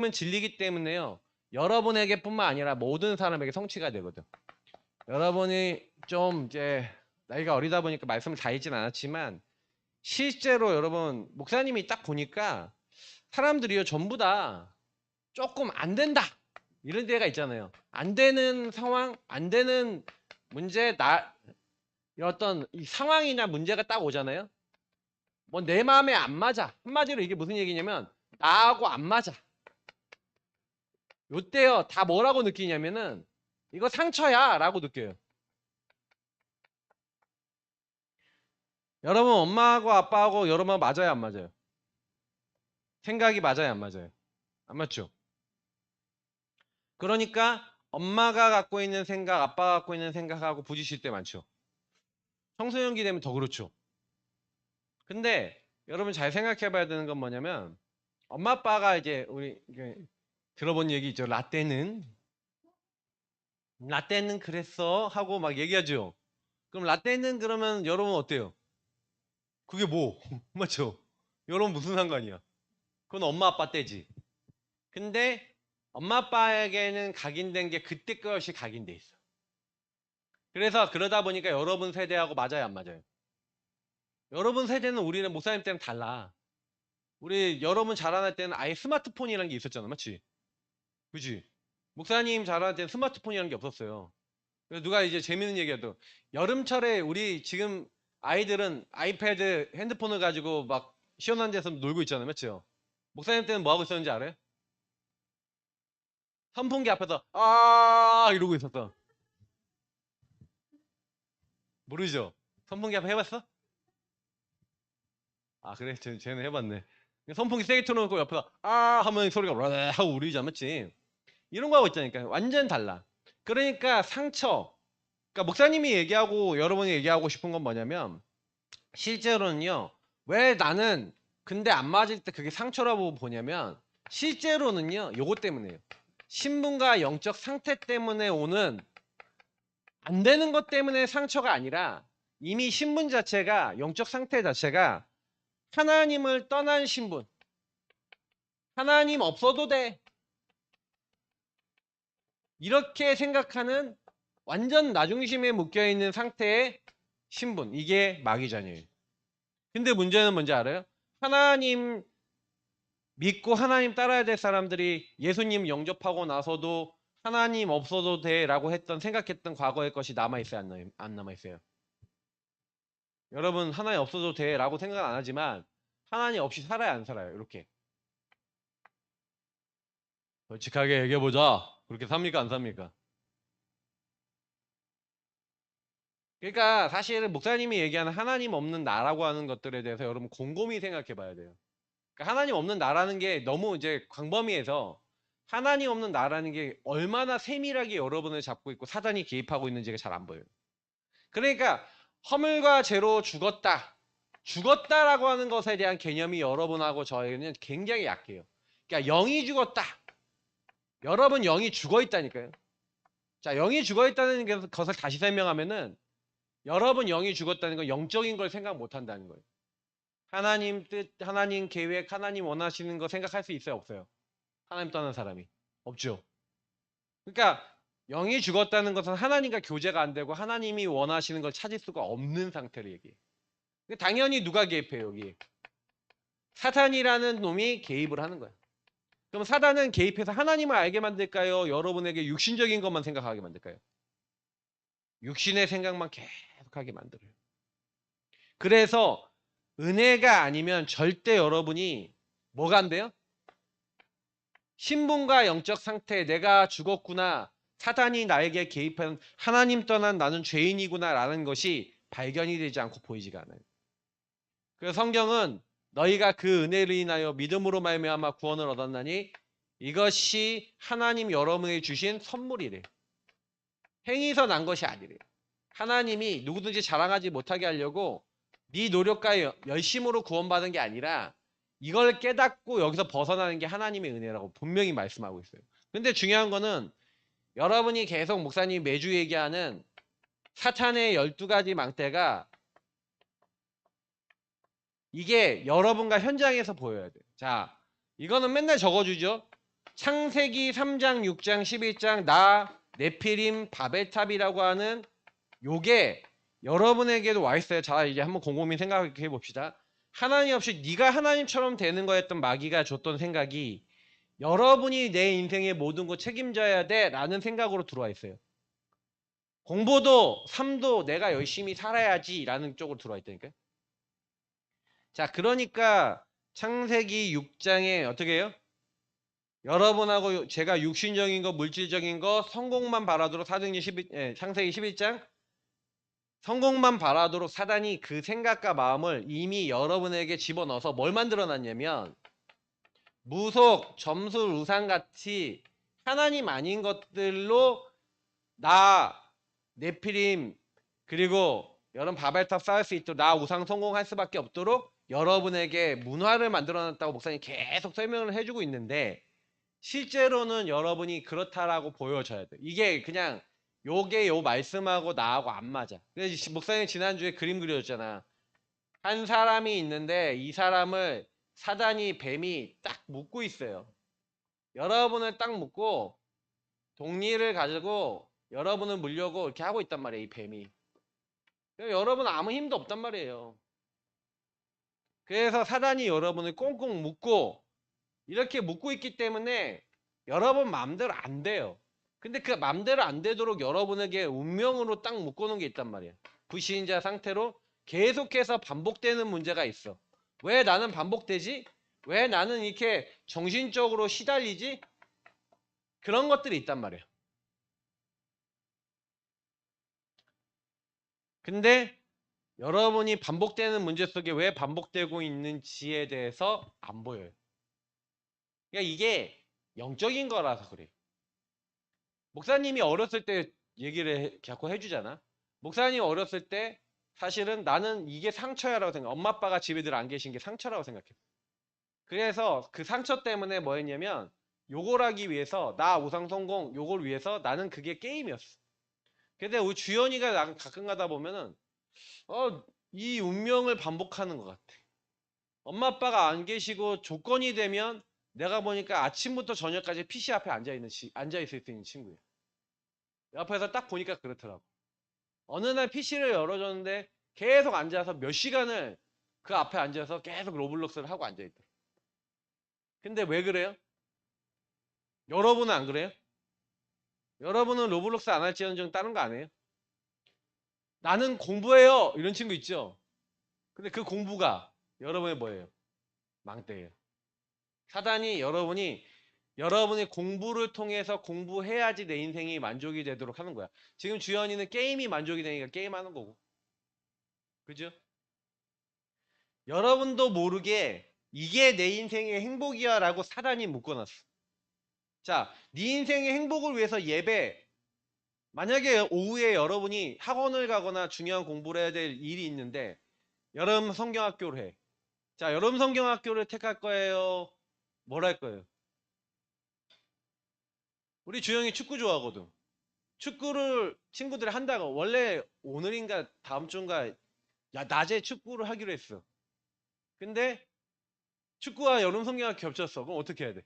은 진리기 때문에요. 여러분에게뿐만 아니라 모든 사람에게 성취가 되거든. 여러분이 좀 이제 나이가 어리다 보니까 말씀을 다 읽진 않았지만 실제로 여러분 목사님이 딱 보니까 사람들이요 전부 다 조금 안 된다 이런 데가 있잖아요. 안 되는 상황, 안 되는 문제, 어떤 이 상황이나 문제가 딱 오잖아요. 뭐 내 마음에 안 맞아. 한마디로 이게 무슨 얘기냐면 나하고 안 맞아. 요때요 다 뭐라고 느끼냐면은 이거 상처야 라고 느껴요. 여러분 엄마하고 아빠하고 여러분 맞아요 안 맞아요? 생각이 맞아요 안 맞아요? 안 맞죠? 그러니까 엄마가 갖고 있는 생각 아빠가 갖고 있는 생각하고 부딪힐 때 많죠. 청소년기 되면 더 그렇죠. 근데 여러분 잘 생각해 봐야 되는 건 뭐냐면 엄마 아빠가 이제 우리 들어본 얘기 있죠. 라떼는 그랬어 하고 막 얘기하죠. 그럼 라떼는 그러면 여러분 어때요? 그게 뭐? 맞죠? 여러분 무슨 상관이야? 그건 엄마 아빠 때지. 근데 엄마 아빠에게는 각인된 게 그때 것이 각인돼 있어. 그래서 그러다 보니까 여러분 세대하고 맞아요 안 맞아요? 여러분 세대는 우리는 목사님 때는 달라. 우리 여러분 자라날 때는 아예 스마트폰이라는 게 있었잖아. 맞지? 그지? 목사님 자라날 때는 스마트폰이라는 게 없었어요. 그래서 누가 이제 재밌는 얘기해도 여름철에 우리 지금 아이들은 아이패드 핸드폰을 가지고 막 시원한 데서 놀고 있잖아요. 맞죠? 목사님 때는 뭐 하고 있었는지 알아요? 선풍기 앞에서 이러고 있었어. 모르죠? 선풍기 앞에 해봤어? 아 그래? 쟤는 해봤네. 선풍기 세게 틀어놓고 옆에서 하면 소리가 라라 하고 울리지 맞지? 이런 거 하고 있다니까. 완전 달라. 그러니까 상처. 그러니까 목사님이 얘기하고 여러분이 얘기하고 싶은 건 뭐냐면 실제로는요. 왜 나는 근데 안 맞을 때 그게 상처라고 보냐면 실제로는요. 요것 때문에요. 신분과 영적 상태 때문에 오는 안 되는 것 때문에 상처가 아니라 이미 신분 자체가 영적 상태 자체가 하나님을 떠난 신분. 하나님 없어도 돼. 이렇게 생각하는 완전 나중심에 묶여있는 상태의 신분. 이게 마귀자녀예요. 근데 문제는 뭔지 알아요? 하나님 믿고 하나님 따라야 될 사람들이 예수님 영접하고 나서도 하나님 없어도 돼 라고 생각했던 과거의 것이 남아있어요? 안 남아있어요? 여러분 하나님 없어도 돼 라고 생각 안 하지만 하나님 없이 살아야 안 살아요? 이렇게 솔직하게 얘기해보자. 그렇게 삽니까 안 삽니까? 그러니까 사실은 목사님이 얘기하는 하나님 없는 나라고 하는 것들에 대해서 여러분 곰곰이 생각해 봐야 돼요. 그러니까 하나님 없는 나라는 게 너무 이제 광범위해서 하나님 없는 나라는 게 얼마나 세밀하게 여러분을 잡고 있고 사단이 개입하고 있는지가 잘 안 보여요. 그러니까 허물과 죄로 죽었다. 죽었다라고 하는 것에 대한 개념이 여러분하고 저에게는 굉장히 약해요. 그러니까 영이 죽었다. 여러분 영이 죽어 있다니까요. 자, 영이 죽어 있다는 것을 다시 설명하면은 여러분 영이 죽었다는 건 영적인 걸 생각 못 한다는 거예요. 하나님 뜻, 하나님 계획, 하나님 원하시는 거 생각할 수 있어요, 없어요? 하나님 떠난 사람이. 없죠. 그러니까 영이 죽었다는 것은 하나님과 교제가 안 되고 하나님이 원하시는 걸 찾을 수가 없는 상태를 얘기해요. 당연히 누가 개입해요, 여기? 사탄이라는 놈이 개입을 하는 거야. 그럼 사단은 개입해서 하나님을 알게 만들까요? 여러분에게 육신적인 것만 생각하게 만들까요? 육신의 생각만 계속하게 만들어요. 그래서 은혜가 아니면 절대 여러분이 뭐가 안 돼요? 신분과 영적 상태, 내가 죽었구나. 사단이 나에게 개입한 하나님 떠난 나는 죄인이구나 라는 것이 발견이 되지 않고 보이지가 않아요. 그래서 성경은 너희가 그 은혜를 인하여 믿음으로 말미암아 구원을 얻었나니 이것이 하나님 여러분에게 주신 선물이래. 행위서 난 것이 아니래요. 하나님이 누구든지 자랑하지 못하게 하려고 네 노력과 열심으로 구원받은 게 아니라 이걸 깨닫고 여기서 벗어나는 게 하나님의 은혜라고 분명히 말씀하고 있어요. 근데 중요한 거는 여러분이 계속 목사님이 매주 얘기하는 사탄의 12가지 망대가 이게 여러분과 현장에서 보여야 돼요. 자, 이거는 맨날 적어주죠. 창세기 3장, 6장, 11장 나 네피림 바벨탑이라고 하는 요게 여러분에게도 와 있어요. 자, 이제 한번 곰곰이 생각해 봅시다. 하나님 없이 네가 하나님처럼 되는 거였던 마귀가 줬던 생각이 여러분이 내 인생의 모든 거 책임져야 돼 라는 생각으로 들어와 있어요. 공부도 삶도 내가 열심히 살아야지 라는 쪽으로 들어와 있다니까요. 자, 그러니까 창세기 6장에 어떻게 해요? 여러분하고 제가 육신적인 거 물질적인 거 성공만 바라도록 창세기 11장 성공만 바라도록 사단이 그 생각과 마음을 이미 여러분에게 집어넣어서 뭘 만들어 놨냐면 무속, 점술, 우상같이 하나님 아닌 것들로 나, 네피림 그리고 여러분 바벨탑 쌓을 수 있도록 나 우상 성공할 수밖에 없도록 여러분에게 문화를 만들어 놨다고 목사님 계속 설명을 해주고 있는데 실제로는 여러분이 그렇다라고 보여져야 돼. 이게 그냥 요게 요 말씀하고 나하고 안 맞아. 그래서 목사님 지난주에 그림 그려줬잖아. 한 사람이 있는데 이 사람을 사단이 뱀이 딱 묶고 있어요. 여러분을 딱 묶고 독리를 가지고 여러분을 물려고 이렇게 하고 있단 말이에요. 이 뱀이. 여러분 아무 힘도 없단 말이에요. 그래서 사단이 여러분을 꽁꽁 묶고 이렇게 묶고 있기 때문에 여러분 마음대로 안 돼요. 근데 그 마음대로 안 되도록 여러분에게 운명으로 딱 묶어놓은 게 있단 말이에요. 불신자 상태로 계속해서 반복되는 문제가 있어. 왜 나는 반복되지? 왜 나는 이렇게 정신적으로 시달리지? 그런 것들이 있단 말이에요. 근데 여러분이 반복되는 문제 속에 왜 반복되고 있는지에 대해서 안 보여요. 그러니까 이게 영적인 거라서 그래. 목사님이 어렸을 때 얘기를 자꾸 해주잖아. 목사님 어렸을 때 사실은 나는 이게 상처야라고 생각. 엄마 아빠가 집에 늘 안 계신 게 상처라고 생각해. 그래서 그 상처 때문에 뭐 했냐면 요걸 하기 위해서 나 우상 성공 요걸 위해서 나는 그게 게임이었어. 근데 우리 주연이가 가끔 가다 보면은 이 운명을 반복하는 것 같아. 엄마 아빠가 안 계시고 조건이 되면 내가 보니까 아침부터 저녁까지 PC 앞에 앉아 있을 수 있는 친구예요. 옆에서 딱 보니까 그렇더라고. 어느 날 PC를 열어줬는데 계속 앉아서 몇 시간을 그 앞에 앉아서 계속 로블록스를 하고 앉아있더라. 근데 왜 그래요? 여러분은 안 그래요? 여러분은 로블록스 안 할지언정 다른 거 안 해요? 나는 공부해요 이런 친구 있죠? 근데 그 공부가 여러분의 뭐예요? 망대예요. 사단이 여러분이 공부를 통해서 공부해야지 내 인생이 만족이 되도록 하는 거야. 지금 주연이는 게임이 만족이 되니까 게임하는 거고. 그죠? 여러분도 모르게 이게 내 인생의 행복이야 라고 사단이 묶어놨어. 자, 네 인생의 행복을 위해서 만약에 오후에 여러분이 학원을 가거나 중요한 공부를 해야 될 일이 있는데 여름 성경학교를 해. 자, 여름 성경학교를 택할 거예요? 뭘 할 거예요? 우리 주영이 축구 좋아하거든. 축구를 친구들이 한다고 원래 오늘인가 다음 주인가 낮에 축구를 하기로 했어. 근데 축구와 여름 성경학교 겹쳤어. 그럼 어떻게 해야 돼?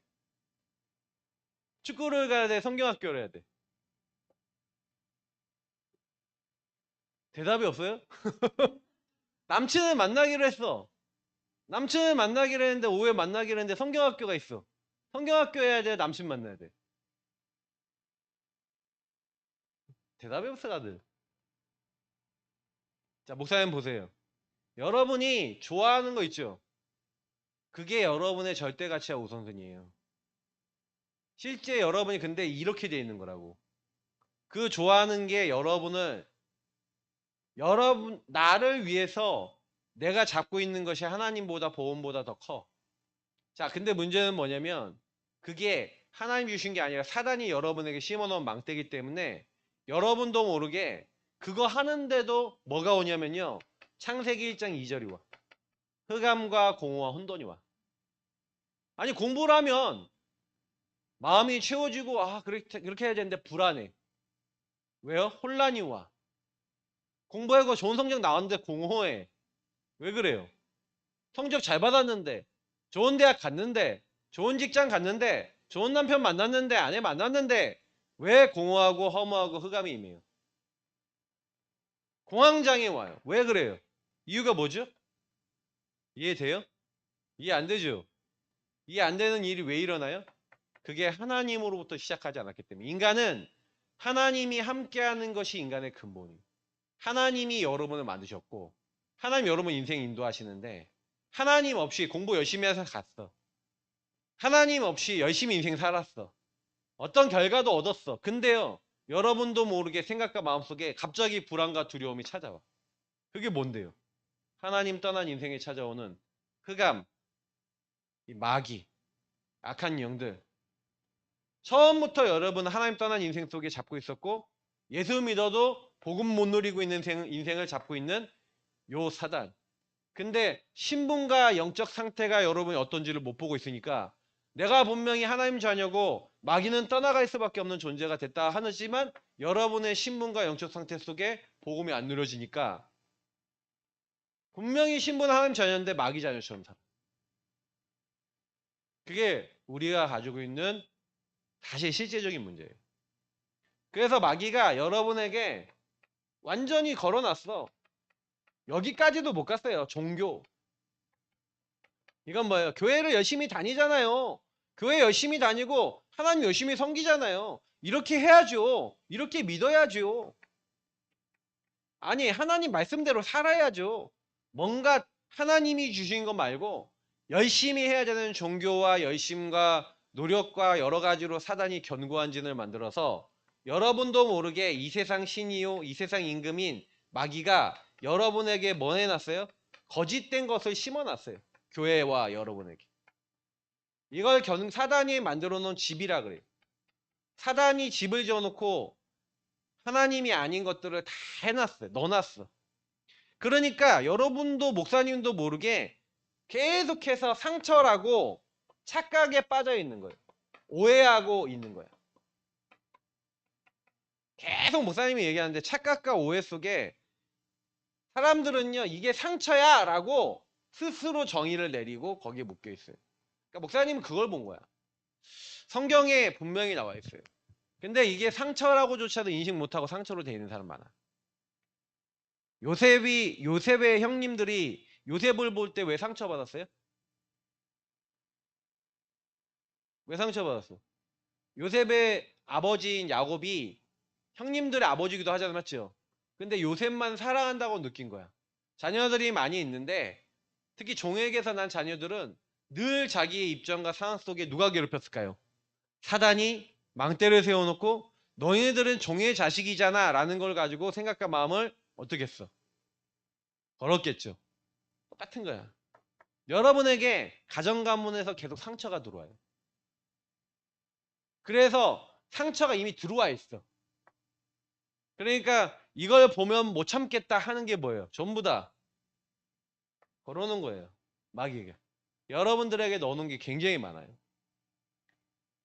축구를 가야 돼? 성경학교를 해야 돼? 대답이 없어요? 남친을 만나기로 했어. 남친을 만나기로 했는데 오후에 만나기로 했는데 성경학교가 있어. 성경학교 해야 돼? 남친 만나야 돼? 대답이 없어 다들. 자, 목사님 보세요. 여러분이 좋아하는 거 있죠? 그게 여러분의 절대 가치와 우선순위예요. 실제 여러분이 근데 이렇게 돼 있는 거라고. 그 좋아하는 게 나를 위해서 내가 잡고 있는 것이 하나님보다 보험보다 더 커. 자, 근데 문제는 뭐냐면 그게 하나님 주신 게 아니라 사단이 여러분에게 심어놓은 망대이기 때문에 여러분도 모르게 그거 하는데도 뭐가 오냐면요. 창세기 1장 2절이 와. 흑암과 공허와 혼돈이 와. 아니 공부를 하면 마음이 채워지고 그렇게 해야 되는데 불안해. 왜요? 혼란이 와. 공부하고 좋은 성적 나왔는데 공허해. 왜 그래요? 성적 잘 받았는데 좋은 대학 갔는데 좋은 직장 갔는데 좋은 남편 만났는데, 아내 만났는데 왜 공허하고 허무하고 흑암이 임해요? 공황장애 와요. 왜 그래요? 이유가 뭐죠? 이해돼요? 이해 안 되죠? 이해 안 되는 일이 왜 일어나요? 그게 하나님으로부터 시작하지 않았기 때문에. 인간은 하나님이 함께하는 것이 인간의 근본이에요. 하나님이 여러분을 만드셨고 하나님 여러분 인생 인도하시는데 하나님 없이 공부 열심히 해서 갔어. 하나님 없이 열심히 인생 살았어. 어떤 결과도 얻었어. 근데요, 여러분도 모르게 생각과 마음속에 갑자기 불안과 두려움이 찾아와. 그게 뭔데요? 하나님 떠난 인생에 찾아오는 흑암, 이 마귀, 악한 영들. 처음부터 여러분 하나님 떠난 인생 속에 잡고 있었고 예수 믿어도 복음 못 누리고 있는 인생을 잡고 있는 요 사단. 근데 신분과 영적 상태가 여러분이 어떤지를 못 보고 있으니까 내가 분명히 하나님 자녀고 마귀는 떠나갈 수밖에 없는 존재가 됐다 하지만 여러분의 신분과 영적 상태 속에 복음이 안 누려지니까 분명히 신분은 하나님 자녀인데 마귀 자녀처럼 살아. 그게 우리가 가지고 있는 사실 실제적인 문제예요. 그래서 마귀가 여러분에게 완전히 걸어놨어. 여기까지도 못 갔어요. 종교. 이건 뭐예요? 교회를 열심히 다니잖아요. 교회 열심히 다니고 하나님 열심히 섬기잖아요. 이렇게 해야죠. 이렇게 믿어야죠. 아니, 하나님 말씀대로 살아야죠. 뭔가 하나님이 주신 것 말고 열심히 해야 되는 종교와 열심과 노력과 여러 가지로 사단이 견고한 진을 만들어서 여러분도 모르게 이 세상 신이요, 이 세상 임금인 마귀가 여러분에게 뭐 해놨어요? 거짓된 것을 심어놨어요. 교회와 여러분에게. 이걸 사단이 만들어 놓은 집이라 그래요. 사단이 집을 지어놓고 하나님이 아닌 것들을 다 해놨어요. 넣어놨어. 그러니까 여러분도 목사님도 모르게 계속해서 상처라고 착각에 빠져 있는 거예요. 오해하고 있는 거예요. 계속 목사님이 얘기하는데 착각과 오해 속에 사람들은요, 이게 상처야 라고 스스로 정의를 내리고 거기에 묶여 있어요. 그러니까 목사님은 그걸 본 거야. 성경에 분명히 나와 있어요. 근데 이게 상처라고조차도 인식 못하고 상처로 돼 있는 사람 많아. 요셉의 형님들이 요셉을 볼 때 왜 상처받았어요? 왜 상처받았어? 요셉의 아버지인 야곱이 형님들의 아버지기도 하잖아요, 맞죠? 근데 요셉만 사랑한다고 느낀 거야. 자녀들이 많이 있는데 특히 종에게서 난 자녀들은 늘 자기의 입장과 상황 속에 누가 괴롭혔을까요? 사단이 망대를 세워놓고 너희들은 종의 자식이잖아 라는 걸 가지고 생각과 마음을 어떻게 했어? 걸었겠죠. 똑같은 거야. 여러분에게 가정 가문에서 계속 상처가 들어와요. 그래서 상처가 이미 들어와 있어. 그러니까 이걸 보면 못 참겠다 하는 게 뭐예요? 전부 다 걸어놓은 거예요. 마귀가. 여러분들에게 넣어놓은 게 굉장히 많아요.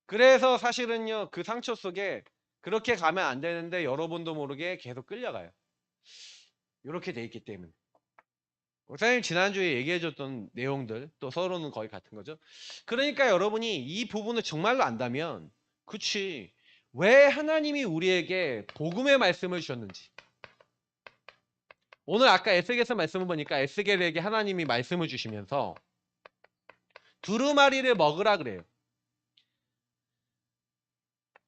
그래서 사실은요, 그 상처 속에 그렇게 가면 안 되는데 여러분도 모르게 계속 끌려가요. 이렇게 돼 있기 때문에. 목사님 지난주에 얘기해줬던 내용들 또 서로는 거의 같은 거죠. 그러니까 여러분이 이 부분을 정말로 안다면 그치 왜 하나님이 우리에게 복음의 말씀을 주셨는지 오늘 아까 에스겔서 말씀을 보니까 에스겔에게 하나님이 말씀을 주시면서 두루마리를 먹으라 그래요.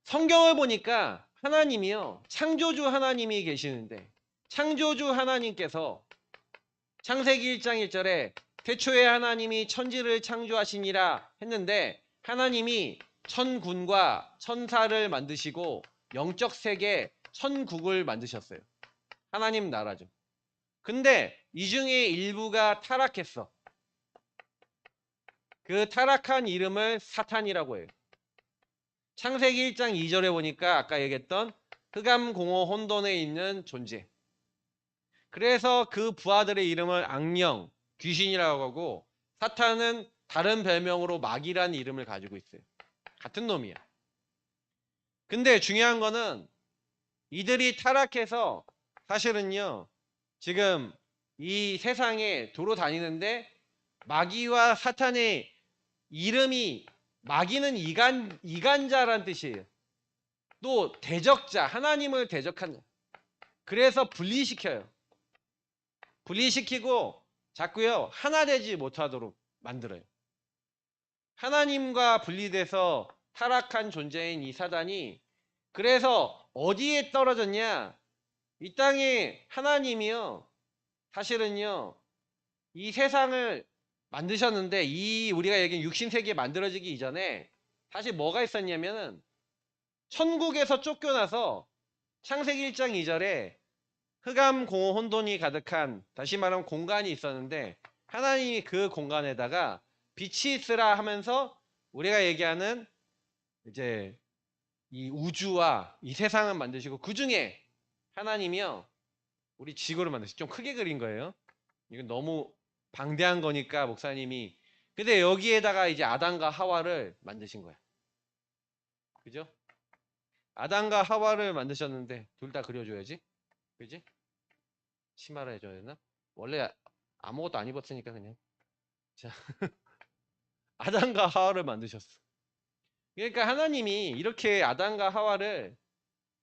성경을 보니까 하나님이요 창조주 하나님이 계시는데 창조주 하나님께서 창세기 1장 1절에 태초에 하나님이 천지를 창조하시니라 했는데 하나님이 천군과 천사를 만드시고 영적 세계 천국을 만드셨어요. 하나님 나라죠. 근데 이 중에 일부가 타락했어. 그 타락한 이름을 사탄이라고 해요. 창세기 1장 2절에 보니까 아까 얘기했던 흑암 공허 혼돈에 있는 존재. 그래서 그 부하들의 이름을 악령, 귀신이라고 하고 사탄은 다른 별명으로 마귀라는 이름을 가지고 있어요. 같은 놈이야. 근데 중요한 거는 이들이 타락해서 사실은요. 지금 이 세상에 도로 다니는데 마귀와 사탄의 이름이 마귀는 이간자란 뜻이에요. 또 대적자, 하나님을 대적한, 그래서 분리시켜요. 분리시키고 자꾸요 하나 되지 못하도록 만들어요. 하나님과 분리돼서 타락한 존재인 이 사단이, 그래서 어디에 떨어졌냐? 이 땅에 하나님이요, 사실은요 이 세상을 만드셨는데, 이 우리가 얘기한 육신세계 만들어지기 이전에 사실 뭐가 있었냐면은 천국에서 쫓겨나서 창세기 1장 2절에 흑암 공허 혼돈이 가득한, 다시 말하면 공간이 있었는데, 하나님이 그 공간에다가 빛이 있으라 하면서 우리가 얘기하는 이제 이 우주와 이 세상을 만드시고, 그 중에 하나님이요 우리 지구를 만드시, 좀 크게 그린 거예요. 이건 너무 방대한 거니까 목사님이, 근데 여기에다가 이제 아담과 하와를 만드신 거야. 그죠? 아담과 하와를 만드셨는데 둘 다 그려줘야지. 그지? 치마를 해줘야 되나? 원래 아무것도 안 입었으니까 그냥. 자, 아담과 하와를 만드셨어. 그러니까 하나님이 이렇게 아담과 하와를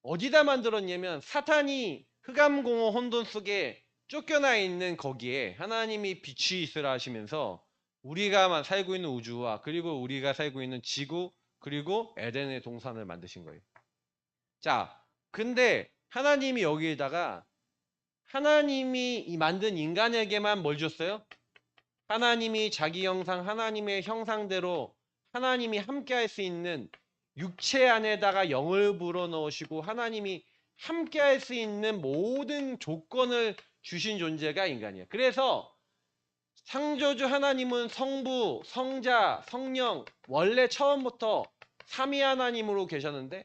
어디다 만들었냐면, 사탄이 흑암공허 혼돈 속에 쫓겨나 있는 거기에 하나님이 빛이 있으라 하시면서 우리가 살고 있는 우주와, 그리고 우리가 살고 있는 지구, 그리고 에덴의 동산을 만드신 거예요. 자, 근데 하나님이 여기에다가 하나님이 이 만든 인간에게만 뭘 줬어요? 하나님이 자기 형상, 하나님의 형상대로 하나님이 함께 할 수 있는 육체 안에다가 영을 불어넣으시고 하나님이 함께 할 수 있는 모든 조건을 주신 존재가 인간이에요. 그래서 창조주 하나님은 성부, 성자, 성령, 원래 처음부터 삼위 하나님으로 계셨는데,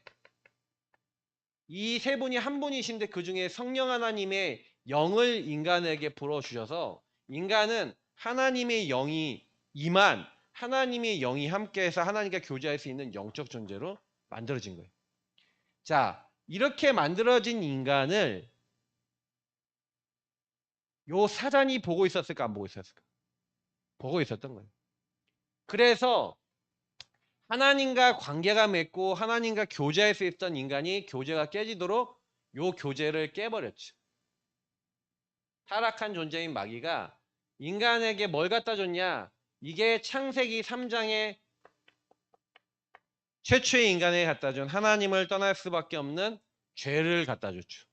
이 세 분이 한 분이신데 그 중에 성령 하나님의 영을 인간에게 불어주셔서 인간은 하나님의 영이 임한, 하나님의 영이 함께해서 하나님과 교제할 수 있는 영적 존재로 만들어진 거예요. 자, 이렇게 만들어진 인간을 요 사단이 보고 있었을까, 안 보고 있었을까? 보고 있었던 거예요. 그래서 하나님과 관계가 맺고 하나님과 교제할 수 있던 인간이 교제가 깨지도록 요 교제를 깨버렸죠. 타락한 존재인 마귀가 인간에게 뭘 갖다 줬냐? 이게 창세기 3장에 최초의 인간에게 갖다 준 하나님을 떠날 수밖에 없는 죄를 갖다 줬죠.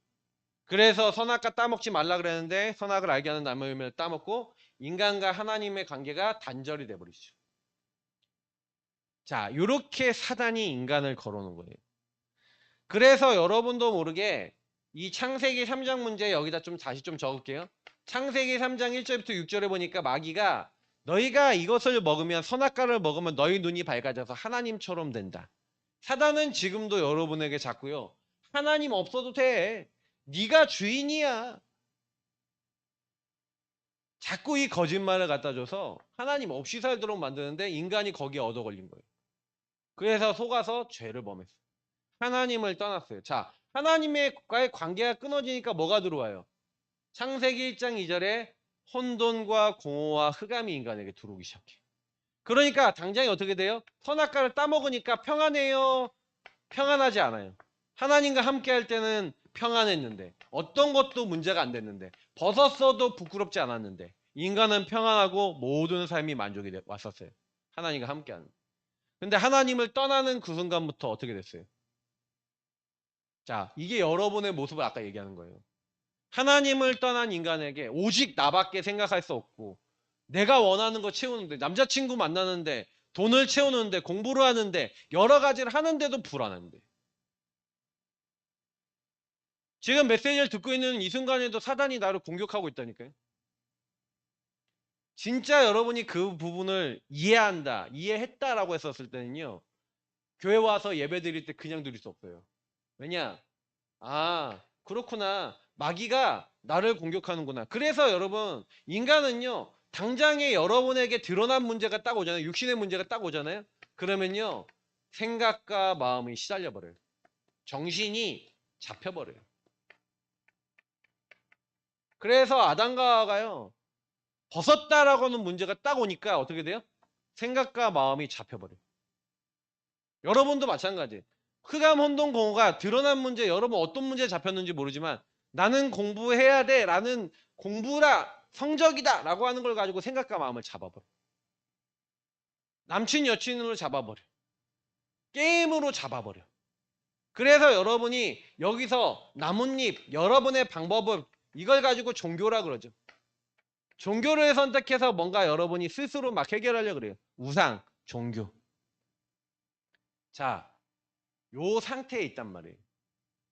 그래서 선악과 따먹지 말라 그랬는데 선악을 알게 하는 나무 열매를 따먹고 인간과 하나님의 관계가 단절이 돼버리죠. 자, 이렇게 사단이 인간을 걸어놓은 거예요. 그래서 여러분도 모르게 이 창세기 3장 문제 여기다 좀 다시 좀 적을게요. 창세기 3장 1절부터 6절에 보니까 마귀가 너희가 이것을 먹으면, 선악과를 먹으면 너희 눈이 밝아져서 하나님처럼 된다. 사단은 지금도 여러분에게 자꾸요, 하나님 없어도 돼, 네가 주인이야, 자꾸 이 거짓말을 갖다 줘서 하나님 없이 살도록 만드는데 인간이 거기에 얻어 걸린 거예요. 그래서 속아서 죄를 범했어요. 하나님을 떠났어요. 자, 하나님과의 관계가 끊어지니까 뭐가 들어와요? 창세기 1장 2절에 혼돈과 공허와 흑암이 인간에게 들어오기 시작해. 그러니까 당장에 어떻게 돼요? 선악과를 따먹으니까 평안해요? 평안하지 않아요. 하나님과 함께 할 때는 평안했는데, 어떤 것도 문제가 안 됐는데, 벗었어도 부끄럽지 않았는데, 인간은 평안하고 모든 삶이 만족이 왔었어요. 하나님과 함께하는. 근데 하나님을 떠나는 그 순간부터 어떻게 됐어요? 자, 이게 여러분의 모습을 아까 얘기하는 거예요. 하나님을 떠난 인간에게 오직 나밖에 생각할 수 없고, 내가 원하는 거 채우는데, 남자친구 만나는데, 돈을 채우는데, 공부를 하는데, 여러 가지를 하는데도 불안한데, 지금 메시지를 듣고 있는 이 순간에도 사단이 나를 공격하고 있다니까요. 진짜 여러분이 그 부분을 이해한다, 이해했다라고 했었을 때는요, 교회 와서 예배 드릴 때 그냥 드릴 수 없어요. 왜냐? 아, 그렇구나. 마귀가 나를 공격하는구나. 그래서 여러분, 인간은요, 당장에 여러분에게 드러난 문제가 딱 오잖아요. 육신의 문제가 딱 오잖아요. 그러면요, 생각과 마음이 시달려 버려요. 정신이 잡혀버려요. 그래서 아담과 하와가요, 벗었다라고 하는 문제가 딱 오니까 어떻게 돼요? 생각과 마음이 잡혀버려요. 여러분도 마찬가지. 흑암 혼돈 공허가 드러난 문제, 여러분 어떤 문제에 잡혔는지 모르지만 나는 공부해야 돼 라는 공부라 성적이다 라고 하는 걸 가지고 생각과 마음을 잡아버려. 남친 여친으로 잡아버려. 게임으로 잡아버려. 그래서 여러분이 여기서 나뭇잎, 여러분의 방법을 이걸 가지고 종교라 그러죠. 종교를 선택해서 뭔가 여러분이 스스로 막 해결하려고 그래요. 우상, 종교. 자, 요 상태에 있단 말이에요.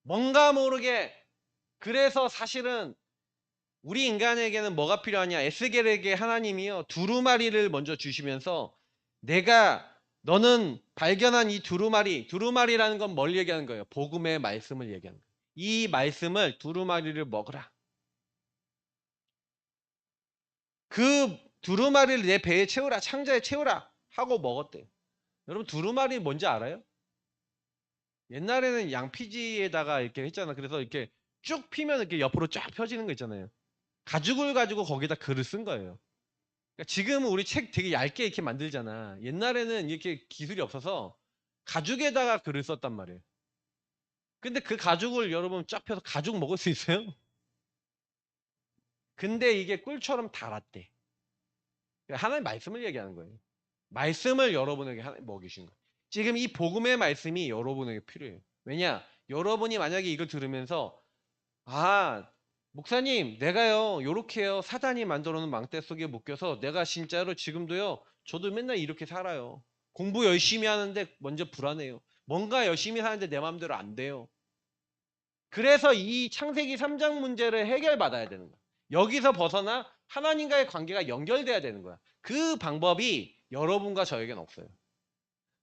뭔가 모르게 그래서 사실은 우리 인간에게는 뭐가 필요하냐? 에스겔에게 하나님이요. 두루마리를 먼저 주시면서 내가 너는 발견한 이 두루마리라는 건 뭘 얘기하는 거예요? 복음의 말씀을 얘기하는 거예요. 이 말씀을 두루마리를 먹으라. 그 두루마리를 내 배에 채우라. 창자에 채우라. 하고 먹었대요. 여러분 두루마리 뭔지 알아요? 옛날에는 양피지에다가 이렇게 했잖아. 그래서 이렇게 쭉 피면 이렇게 옆으로 쫙 펴지는 거 있잖아요. 가죽을 가지고 거기다 글을 쓴 거예요. 그러니까 지금은 우리 책 되게 얇게 이렇게 만들잖아. 옛날에는 이렇게 기술이 없어서 가죽에다가 글을 썼단 말이에요. 근데 그 가죽을 여러분 쫙 펴서 가죽 먹을 수 있어요? 근데 이게 꿀처럼 달았대. 하나님 말씀을 얘기하는 거예요. 말씀을 여러분에게 먹이신 거예요. 지금 이 복음의 말씀이 여러분에게 필요해요. 왜냐? 여러분이 만약에 이걸 들으면서 아, 목사님, 내가요, 요렇게요, 사단이 만들어 놓은 망대 속에 묶여서 내가 진짜로 지금도요, 저도 맨날 이렇게 살아요. 공부 열심히 하는데 먼저 불안해요. 뭔가 열심히 하는데 내 마음대로 안 돼요. 그래서 이 창세기 3장 문제를 해결받아야 되는 거야. 여기서 벗어나 하나님과의 관계가 연결돼야 되는 거야. 그 방법이 여러분과 저에겐 없어요.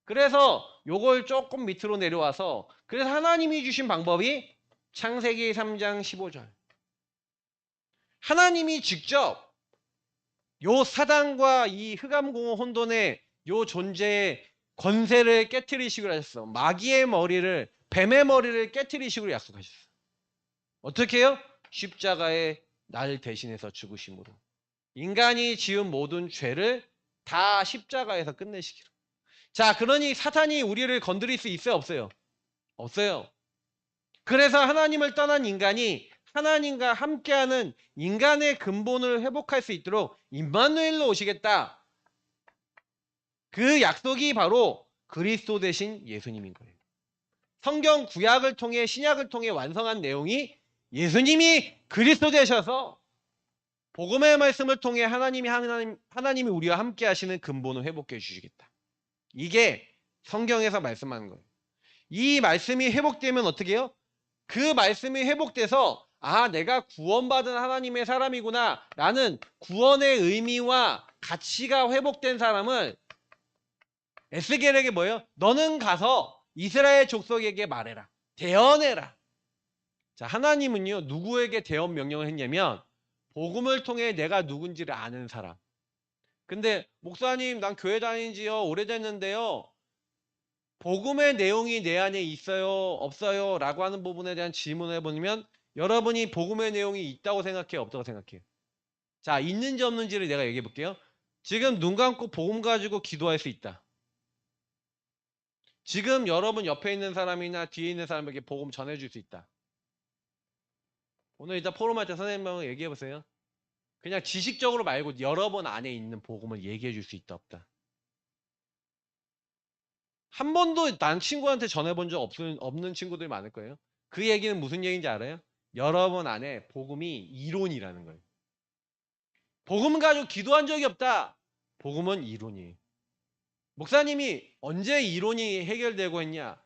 그래서 요걸 조금 밑으로 내려와서 그래서 하나님이 주신 방법이 창세기 3장 15절. 하나님이 직접 요 사단과 이 흑암공허 혼돈의 요 존재의 권세를 깨트리시기로 하셨어. 마귀의 머리를 뱀의 머리를 깨트리시기로 약속하셨어. 어떻게 해요? 십자가에 날 대신해서 죽으심으로 인간이 지은 모든 죄를 다 십자가에서 끝내시기로. 자, 그러니 사탄이 우리를 건드릴 수 있어요, 없어요? 없어요. 그래서 하나님을 떠난 인간이 하나님과 함께하는 인간의 근본을 회복할 수 있도록 임마누엘로 오시겠다. 그 약속이 바로 그리스도 대신 예수님인 거예요. 성경 구약을 통해 신약을 통해 완성한 내용이 예수님이 그리스도 되셔서 복음의 말씀을 통해 하나님이 우리와 함께 하시는 근본을 회복해 주시겠다. 이게 성경에서 말씀하는 거예요. 이 말씀이 회복되면 어떻게 해요? 그 말씀이 회복돼서 아, 내가 구원받은 하나님의 사람이구나 라는 구원의 의미와 가치가 회복된 사람을 에스겔에게 뭐예요? 너는 가서 이스라엘 족속에게 말해라. 대언해라. 자, 하나님은요, 누구에게 대언 명령을 했냐면 복음을 통해 내가 누군지를 아는 사람. 근데 목사님, 난 교회 다닌 지요 오래됐는데요. 복음의 내용이 내 안에 있어요, 없어요? 라고 하는 부분에 대한 질문을 해보면 여러분이 복음의 내용이 있다고 생각해요, 없다고 생각해요? 자, 있는지 없는지를 내가 얘기해 볼게요. 지금 눈 감고 복음 가지고 기도할 수 있다. 지금 여러분 옆에 있는 사람이나 뒤에 있는 사람에게 복음 전해줄 수 있다. 오늘 일단 포럼할 때 선생님하고 얘기해 보세요. 그냥 지식적으로 말고 여러분 안에 있는 복음을 얘기해 줄 수 있다, 없다. 한 번도 난 친구한테 전해본 적 없는 친구들이 많을 거예요. 그 얘기는 무슨 얘기인지 알아요? 여러분 안에 복음이 이론이라는 거예요. 복음 가지고 기도한 적이 없다. 복음은 이론이에요. 목사님이 언제 이론이 해결되고 했냐?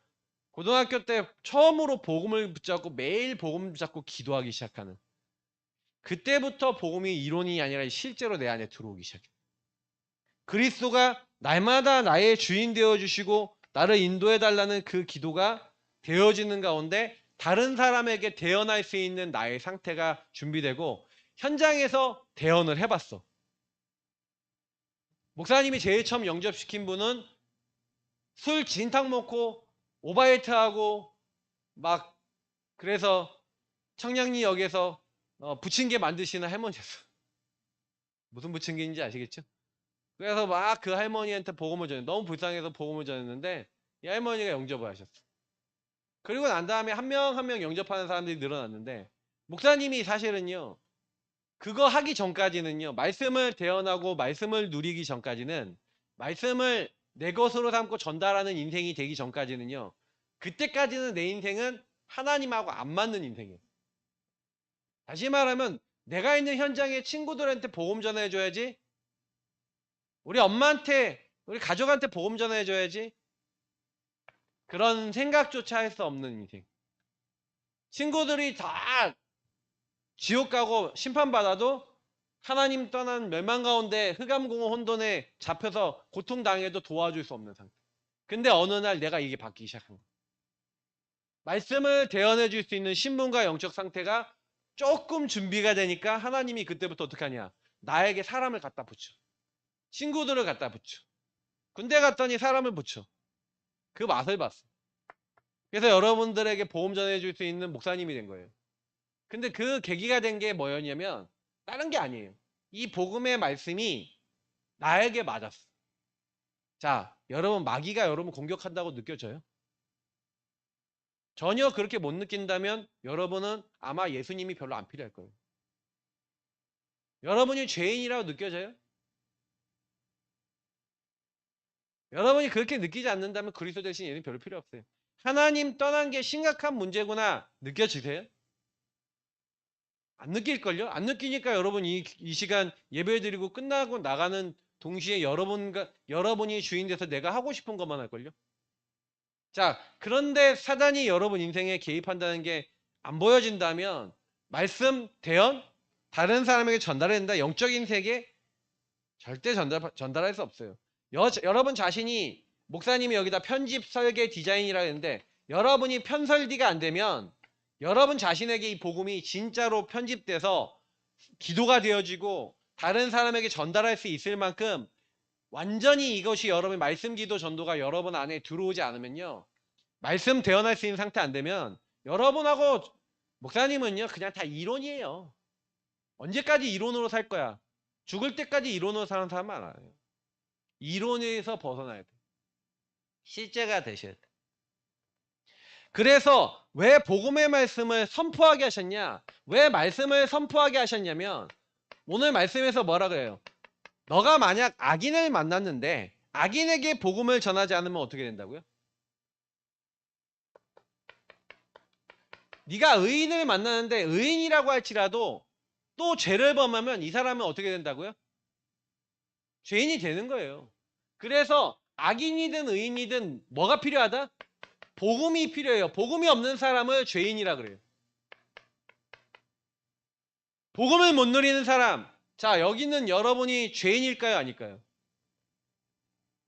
고등학교 때 처음으로 복음을 붙잡고 매일 복음 붙잡고 기도하기 시작하는. 그때부터 복음이 이론이 아니라 실제로 내 안에 들어오기 시작해요. 그리스도가 날마다 나의 주인 되어주시고 나를 인도해달라는 그 기도가 되어지는 가운데 다른 사람에게 대언할 수 있는 나의 상태가 준비되고 현장에서 대언을 해봤어. 목사님이 제일 처음 영접시킨 분은 술 진탕 먹고 오바이트하고 막 그래서 청량리역에서 부침개 만드시는 할머니였어. 무슨 부침개인지 아시겠죠? 그래서 막 그 할머니한테 복음을 전해. 너무 불쌍해서 복음을 전했는데 이 할머니가 영접을 하셨어. 그리고 난 다음에 한 명 한 명 영접하는 사람들이 늘어났는데 목사님이 사실은요. 그거 하기 전까지는요. 말씀을 대언하고 말씀을 누리기 전까지는 말씀을 내 것으로 삼고 전달하는 인생이 되기 전까지는요. 그때까지는 내 인생은 하나님하고 안 맞는 인생이에요. 다시 말하면 내가 있는 현장에 친구들한테 복음 전해줘야지. 우리 엄마한테 우리 가족한테 복음 전해줘야지. 그런 생각조차 할 수 없는 인생. 친구들이 다 지옥 가고 심판받아도 하나님 떠난 멸망 가운데 흑암공허 혼돈에 잡혀서 고통당해도 도와줄 수 없는 상태. 근데 어느 날 내가 이게 바뀌기 시작한 거야. 말씀을 대언해 줄 수 있는 신분과 영적 상태가 조금 준비가 되니까 하나님이 그때부터 어떻게 하냐. 나에게 사람을 갖다 붙여. 친구들을 갖다 붙여. 군대 갔더니 사람을 붙여. 그 맛을 봤어. 그래서 여러분들에게 복음 전해줄 수 있는 목사님이 된 거예요. 근데 그 계기가 된 게 뭐였냐면 다른 게 아니에요. 이 복음의 말씀이 나에게 맞았어. 자, 여러분 마귀가 여러분 공격한다고 느껴져요? 전혀 그렇게 못 느낀다면 여러분은 아마 예수님이 별로 안 필요할 거예요. 여러분이 죄인이라고 느껴져요? 여러분이 그렇게 느끼지 않는다면 그리스도 대신 예수님 별로 필요 없어요. 하나님 떠난 게 심각한 문제구나 느껴지세요? 안 느낄걸요? 안 느끼니까 여러분 이 시간 예배 드리고 끝나고 나가는 동시에 여러분이 주인 돼서 내가 하고 싶은 것만 할걸요? 자, 그런데 사단이 여러분 인생에 개입한다는 게 안 보여진다면 말씀, 대언, 다른 사람에게 전달해야 된다. 영적인 세계 절대 전달할 수 없어요. 여러분 자신이 목사님이 여기다 편집, 설계, 디자인이라고 했는데 여러분이 편설디가 안 되면 여러분 자신에게 이 복음이 진짜로 편집돼서 기도가 되어지고 다른 사람에게 전달할 수 있을 만큼 완전히 이것이 여러분의 말씀 기도 전도가 여러분 안에 들어오지 않으면요. 말씀 대언할 수 있는 상태 안 되면 여러분하고 목사님은요. 그냥 다 이론이에요. 언제까지 이론으로 살 거야? 죽을 때까지 이론으로 사는 사람 많아요. 이론에서 벗어나야 돼. 실제가 되셔야 돼. 그래서 왜 복음의 말씀을 선포하게 하셨냐? 왜 말씀을 선포하게 하셨냐면 오늘 말씀에서 뭐라 그래요? 너가 만약 악인을 만났는데 악인에게 복음을 전하지 않으면 어떻게 된다고요? 네가 의인을 만나는데 의인이라고 할지라도 또 죄를 범하면 이 사람은 어떻게 된다고요? 죄인이 되는 거예요. 그래서 악인이든 의인이든 뭐가 필요하다? 복음이 필요해요. 복음이 없는 사람을 죄인이라 그래요. 복음을 못 누리는 사람. 자, 여기는 여러분이 죄인일까요? 아닐까요?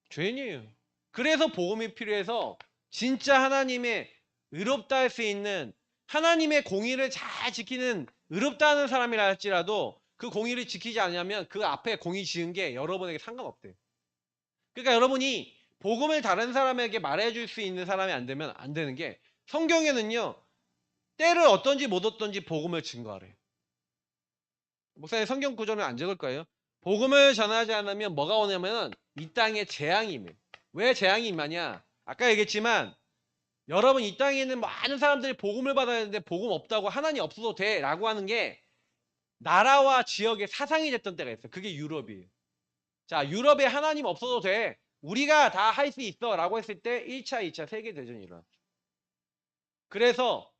죄인이에요. 그래서 복음이 필요해서 진짜 하나님의 의롭다 할 수 있는 하나님의 공의를 잘 지키는 의롭다 하는 사람이라 할지라도 그 공의를 지키지 않으면 그 앞에 공의 지은 게 여러분에게 상관없대요. 그러니까 여러분이 복음을 다른 사람에게 말해줄 수 있는 사람이 안 되면 안 되는 게 성경에는요. 때를 어떤지 못 어떤지 복음을 증거하래요. 목사님 성경 구절은 안 적을 거예요. 복음을 전하지 않으면 뭐가 오냐면 이 땅에 재앙이 임해요. 왜 재앙이 임하냐? 아까 얘기했지만 여러분 이 땅에 있는 많은 사람들이 복음을 받아야 되는데 복음 없다고 하나님 없어도 돼 라고 하는 게 나라와 지역의 사상이 됐던 때가 있어요. 그게 유럽이에요. 자, 유럽에 하나님 없어도 돼. 우리가 다 할 수 있어 라고 했을 때 1차, 2차 세계대전이 일어났어요. 그래서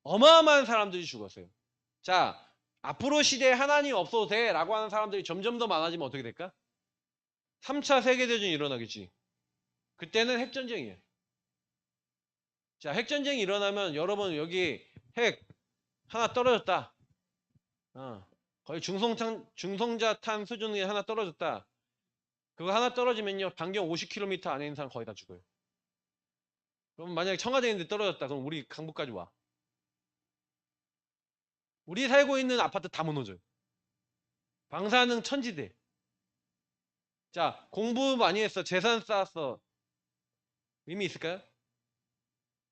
어마어마한 사람들이 죽었어요. 자, 앞으로 시대에 하나님 없어도 돼 라고 하는 사람들이 점점 더 많아지면 어떻게 될까? 3차 세계대전이 일어나겠지. 그때는 핵전쟁이에요. 자, 핵전쟁이 일어나면 여러분 여기 핵 하나 떨어졌다. 거의 중성자탄 수준이 하나 떨어졌다. 그거 하나 떨어지면요. 반경 50km 안에 있는 사람 거의 다 죽어요. 그럼 만약에 청와대에 있는데 떨어졌다. 그럼 우리 강북까지 와. 우리 살고 있는 아파트 다 무너져요. 방사능 천지대. 자, 공부 많이 했어. 재산 쌓았어. 의미 있을까요?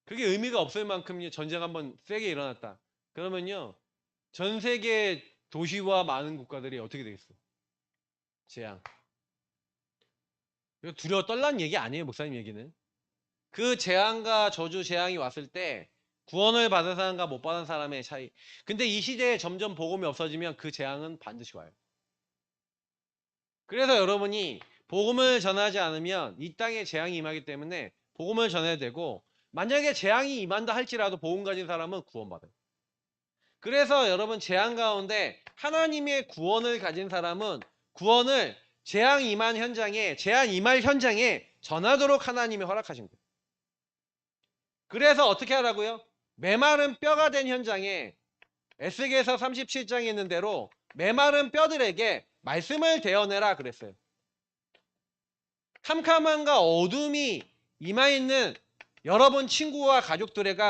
그게 의미가 없을 만큼 전쟁 한번 세게 일어났다. 그러면요. 전 세계 도시와 많은 국가들이 어떻게 되겠어? 재앙. 두려워 떨라는 얘기 아니에요, 목사님 얘기는. 그 재앙과 저주 재앙이 왔을 때 구원을 받은 사람과 못 받은 사람의 차이. 근데 이 시대에 점점 복음이 없어지면 그 재앙은 반드시 와요. 그래서 여러분이 복음을 전하지 않으면 이 땅에 재앙이 임하기 때문에 복음을 전해야 되고, 만약에 재앙이 임한다 할지라도 복음 가진 사람은 구원받아요. 그래서 여러분, 재앙 가운데 하나님의 구원을 가진 사람은 구원을 재앙 임한 현장에, 재앙 임할 현장에 전하도록 하나님이 허락하신 거예요. 그래서 어떻게 하라고요? 메마른 뼈가 된 현장에 에스겔서 37장에 있는 대로 메마른 뼈들에게 말씀을 대어내라 그랬어요. 캄캄함과 어둠이 임하있는 여러분 친구와 가족들에게,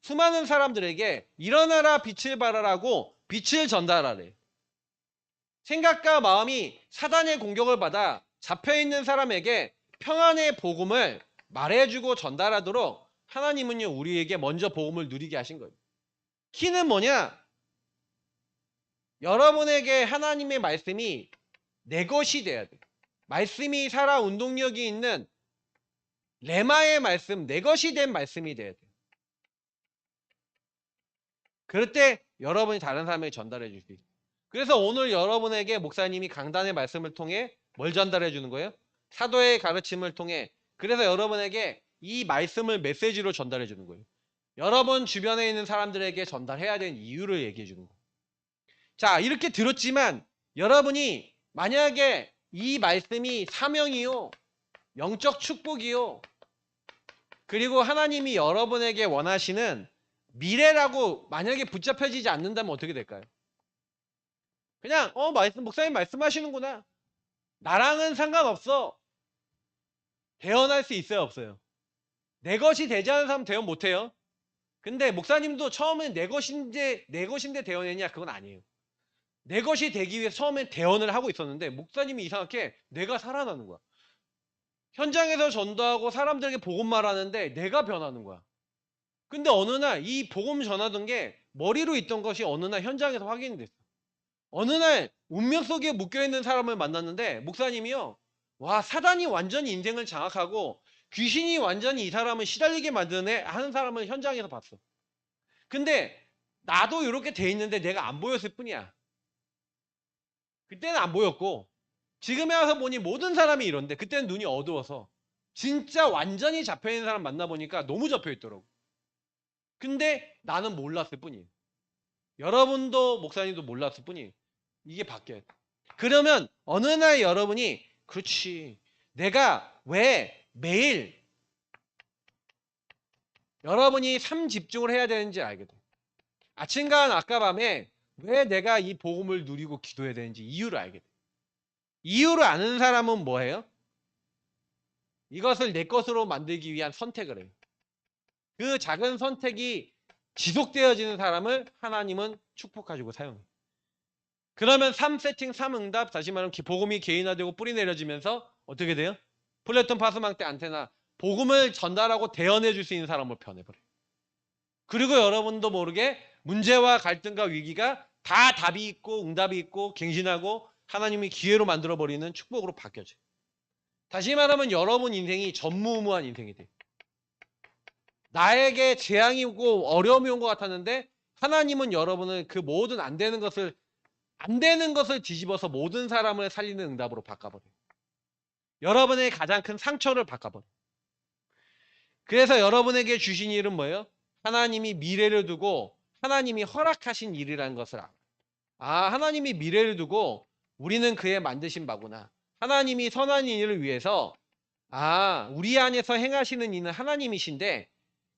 수많은 사람들에게 일어나라 빛을 발하라고 빛을 전달하래. 생각과 마음이 사단의 공격을 받아 잡혀있는 사람에게 평안의 복음을 말해주고 전달하도록 하나님은요, 우리에게 먼저 복음을 누리게 하신 거예요. 키는 뭐냐? 여러분에게 하나님의 말씀이 내 것이 돼야 돼. 말씀이 살아 운동력이 있는 레마의 말씀, 내 것이 된 말씀이 돼야 돼. 그럴 때 여러분이 다른 사람에게 전달해 줄 수 있어요. 그래서 오늘 여러분에게 목사님이 강단의 말씀을 통해 뭘 전달해 주는 거예요? 사도의 가르침을 통해. 그래서 여러분에게 이 말씀을 메시지로 전달해 주는 거예요. 여러분 주변에 있는 사람들에게 전달해야 되는 이유를 얘기해 주는 거예요. 자, 이렇게 들었지만 여러분이 만약에 이 말씀이 사명이요, 영적 축복이요, 그리고 하나님이 여러분에게 원하시는 미래라고 만약에 붙잡혀지지 않는다면 어떻게 될까요? 그냥 목사님 말씀하시는구나, 나랑은 상관없어, 대언할 수 있어요, 없어요? 내 것이 되지 않은 사람 대언 못해요. 근데 목사님도 처음엔 내 것인데 대언했냐? 그건 아니에요. 내 것이 되기 위해 처음엔 대언을 하고 있었는데 목사님이 이상하게 내가 살아나는 거야. 현장에서 전도하고 사람들에게 복음 말하는데 내가 변하는 거야. 근데 어느 날 이 복음 전하던 게 머리로 있던 것이 어느 날 현장에서 확인이 됐어. 어느 날 운명 속에 묶여있는 사람을 만났는데 목사님이요, 와, 사단이 완전히 인생을 장악하고 귀신이 완전히 이 사람을 시달리게 만드네 하는 사람을 현장에서 봤어. 근데 나도 이렇게 돼 있는데 내가 안 보였을 뿐이야. 그때는 안 보였고 지금에 와서 보니 모든 사람이 이런데 그때는 눈이 어두워서 진짜 완전히 잡혀있는 사람 만나보니까 너무 잡혀있더라고. 근데 나는 몰랐을 뿐이에요. 여러분도 목사님도 몰랐을 뿐이에요. 이게 바뀌어야 돼. 그러면 어느 날 여러분이, 그렇지, 내가 왜 매일 여러분이 삶 집중을 해야 되는지 알게 돼. 아침과 낮과 밤에 왜 내가 이 복음을 누리고 기도해야 되는지 이유를 알게 돼. 이유를 아는 사람은 뭐예요? 이것을 내 것으로 만들기 위한 선택을 해요. 그 작은 선택이 지속되어지는 사람을 하나님은 축복하시고 사용해요. 그러면 3세팅 3응답, 다시 말하면 복음이 개인화되고 뿌리 내려지면서 어떻게 돼요? 플래톤 파수망대 안테나, 복음을 전달하고 대언해 줄 수 있는 사람으로 변해버려요. 그리고 여러분도 모르게 문제와 갈등과 위기가 다 답이 있고 응답이 있고 갱신하고 하나님이 기회로 만들어버리는 축복으로 바뀌어져요. 다시 말하면 여러분 인생이 전무후무한 인생이 돼요. 나에게 재앙이 오고 어려움이 온 것 같았는데 하나님은 여러분을 그 모든 안 되는 것을 뒤집어서 모든 사람을 살리는 응답으로 바꿔버려요. 여러분의 가장 큰 상처를 바꿔버려요. 그래서 여러분에게 주신 일은 뭐예요? 하나님이 미래를 두고 하나님이 허락하신 일이라는 것을 알아요. 아, 하나님이 미래를 두고 우리는 그의 만드신 바구나. 하나님이 선한 일을 위해서, 우리 안에서 행하시는 이는 하나님이신데,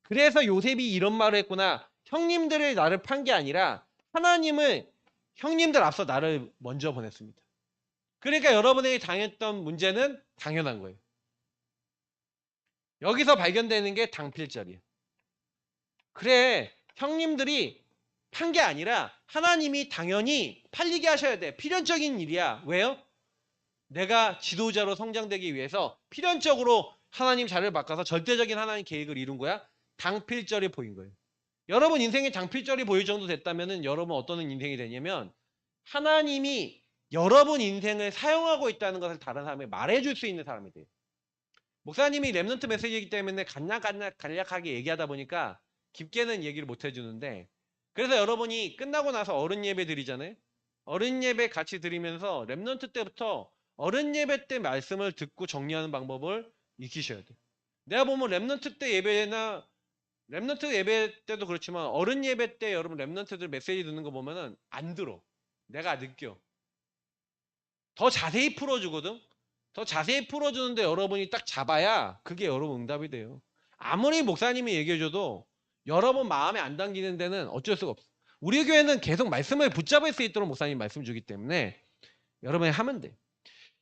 그래서 요셉이 이런 말을 했구나. 형님들을 나를 판 게 아니라 하나님을 형님들 앞서 나를 먼저 보냈습니다. 그러니까 여러분에게 당했던 문제는 당연한 거예요. 여기서 발견되는 게 당필절이에요. 그래, 형님들이 판 게 아니라 하나님이 당연히 팔리게 하셔야 돼. 필연적인 일이야. 왜요? 내가 지도자로 성장되기 위해서 필연적으로 하나님 자리를 바꿔서 절대적인 하나님 계획을 이룬 거야. 당필절이 보인 거예요. 여러분 인생에 당필절이 보일 정도 됐다면 여러분 어떤 인생이 되냐면 하나님이 여러분 인생을 사용하고 있다는 것을 다른 사람에게 말해줄 수 있는 사람이 돼요. 목사님이 랩넌트 메시지이기 때문에 간략하게 얘기하다 보니까 깊게는 얘기를 못 해주는데, 그래서 여러분이 끝나고 나서 어른 예배 드리잖아요. 어른 예배 같이 드리면서 랩넌트 때부터 어른 예배 때 말씀을 듣고 정리하는 방법을 익히셔야 돼요. 내가 보면 랩넌트 예배 때도 그렇지만 어른 예배 때 여러분 랩넌트들 메시지 듣는 거 보면은 안 들어. 내가 느껴. 더 자세히 풀어주거든. 더 자세히 풀어주는데 여러분이 딱 잡아야 그게 여러분 응답이 돼요. 아무리 목사님이 얘기해줘도 여러분 마음에 안 담기는 데는 어쩔 수가 없어. 우리 교회는 계속 말씀을 붙잡을 수 있도록 목사님 말씀 주기 때문에 여러분이 하면 돼.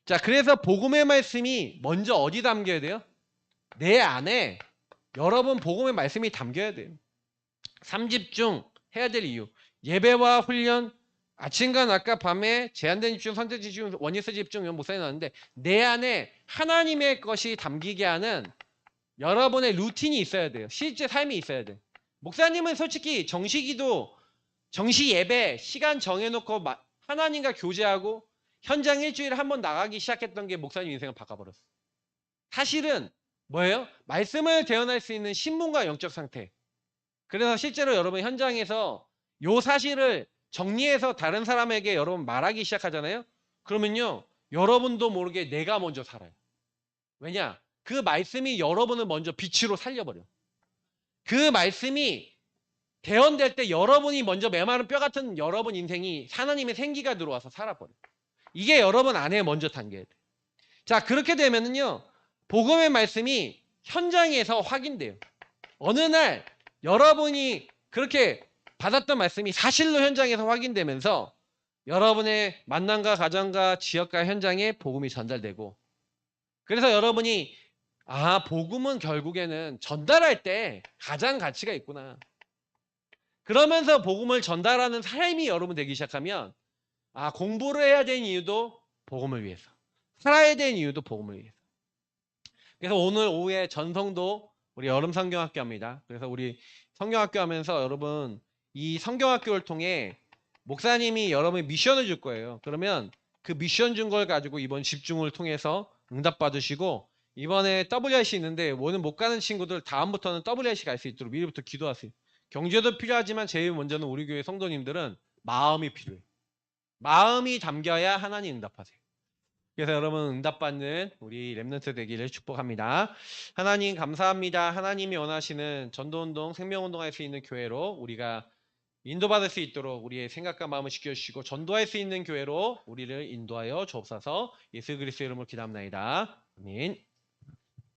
자, 그래서 복음의 말씀이 먼저 어디 담겨야 돼요? 내 안에 여러분 복음의 말씀이 담겨야 돼요. 3집중 해야 될 이유. 예배와 훈련, 아침과 낮과 밤에 제한된 집중, 선택 집중, 원리스 집중 이런 목사님 나왔는데 내 안에 하나님의 것이 담기게 하는 여러분의 루틴이 있어야 돼요. 실제 삶이 있어야 돼. 목사님은 솔직히 정시기도, 정시 예배 시간 정해놓고 하나님과 교제하고 현장 일주일에 한 번 나가기 시작했던 게 목사님 인생을 바꿔버렸어. 사실은 뭐예요? 말씀을 대언할 수 있는 신분과 영적 상태. 그래서 실제로 여러분 현장에서 요 사실을 정리해서 다른 사람에게 여러분 말하기 시작하잖아요. 그러면요, 여러분도 모르게 내가 먼저 살아요. 왜냐? 그 말씀이 여러분을 먼저 빛으로 살려버려. 그 말씀이 대언될 때 여러분이 먼저 메마른 뼈 같은 여러분 인생이 하나님의 생기가 들어와서 살아버려. 이게 여러분 안에 먼저 담겨야 돼. 자, 그렇게 되면은요, 복음의 말씀이 현장에서 확인돼요. 어느 날 여러분이 그렇게 받았던 말씀이 사실로 현장에서 확인되면서 여러분의 만남과 가정과 지역과 현장에 복음이 전달되고, 그래서 여러분이 복음은 결국에는 전달할 때 가장 가치가 있구나. 그러면서 복음을 전달하는 삶이 여러분 되기 시작하면 공부를 해야 되는 이유도 복음을 위해서, 살아야 되는 이유도 복음을 위해서. 그래서 오늘 오후에 전성도 우리 여름 성경학교 합니다. 그래서 우리 성경학교 하면서 여러분 이 성경학교를 통해 목사님이 여러분의 미션을 줄 거예요. 그러면 그 미션 준 걸 가지고 이번 집중을 통해서 응답 받으시고, 이번에 WRC 있는데 오늘 못 가는 친구들 다음부터는 WRC 갈 수 있도록 미리부터 기도하세요. 경제도 필요하지만 제일 먼저는 우리 교회 성도님들은 마음이 필요해요. 마음이 담겨야 하나님 응답하세요. 그래서 여러분 응답받는 우리 랩넌트 되기를 축복합니다. 하나님 감사합니다. 하나님이 원하시는 전도운동, 생명운동 할 수 있는 교회로 우리가 인도받을 수 있도록 우리의 생각과 마음을 지켜주시고 전도할 수 있는 교회로 우리를 인도하여 주옵소서. 예수 그리스도의 이름으로 기도합나이다. 아멘.